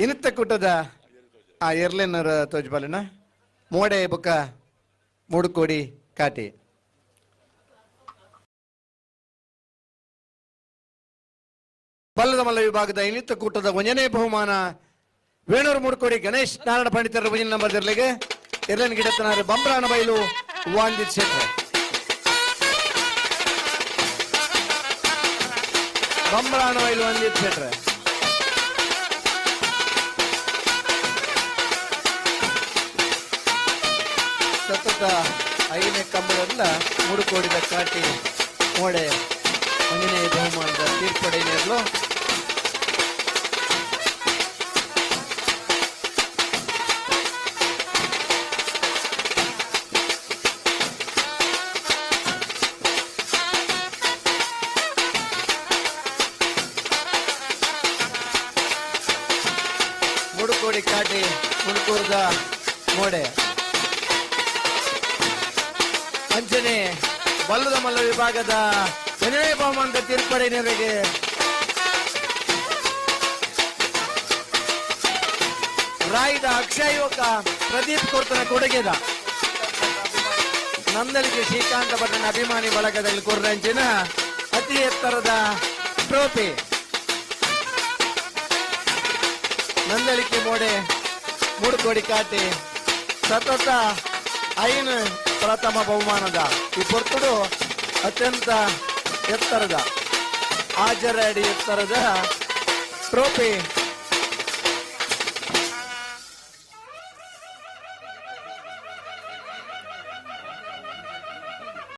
ಇನಿತ್ತ ಕೂಟದ ಎರ್ಲೆನ್ನರ ತೋಜ್ಬಾಲನ ಮೋಡೆ ಬುಕ್ಕ ಮೂಡುಕೋಡಿ ಕಾಟಿ ಬಲ್ಲದ ಮಲ್ಲ ವಿಭಾಗದ ಇನಿತ್ತ ಕೂಟದ 1ನೇ ಬಹುಮಾನ ವೇಣೂರು ಮೂಡುಕೋಡಿ ಗಣೇಶ್ ನಾರಾಯಣ ಪಂಡಿತರ ಭುಜನ ನಂಬರ್ ಇರ್ಲಿಗೆ ಎರ್ಲೆನ್ ಗಿಡತನಾರು ಬಂಬ್ರಾಣ ಬೈಲು ವಾಂದಿ ಕ್ಷೇತ್ರ ಬಂಬ್ರಾಣ ಬೈಲು ವಾಂದಿ ಕ್ಷೇತ್ರ ಸತತ 5ನೇ ಕಂಬಳಲ್ಲ ಮೂಡುಕೋಡಿದ ಕಾಟಿ ಮೋಡೆ 1ನೇ ಬಹುಮಾನದ ತೀರ್ಪಡೆಯಲು ಮೂಡುಕೋಡಿ ಕಾಟಿ ಮುಡುಕೂರ್ದ ಮೋಡೆ ಅಂಚನೆ ಬಲ್ಲದ ಮಲ್ಲ ವಿಭಾಗದ 1ನೇ ಬಹುಮಾನದ ತೀರ್ಪಡೆ ನೆರವಿಗೆ ರಾಯ್ದ ಅಕ್ಷಯ ಯುವಕ ಪ್ರದೀಪ್ ಕೊರ್ತನ ಕೊಡುಗೆದ ನಂದಲಿಗೆ ಶ್ರೀಕಾಂತ ಭಟ್ನ ಅಭಿಮಾನಿ ಬಳಗದಲ್ಲಿ ಕೊರ್ರಂಚಿನ ಅತಿ ಎತ್ತರದ ಟ್ರೋಫಿ ನಂದಳಿಕೆ ಮೋಡೆ ಮೂಡುಕೋಡಿ ಕಾಟಿ ಸತತ 5 ಪ್ರಥಮ ಬಹುಮಾನದ ಈ ಪೊರ್ತುಡು ಅತ್ಯಂತ ಎತ್ತರದ ಹಾಜರಡಿ ಎತ್ತರದ ಟ್ರೋಫಿ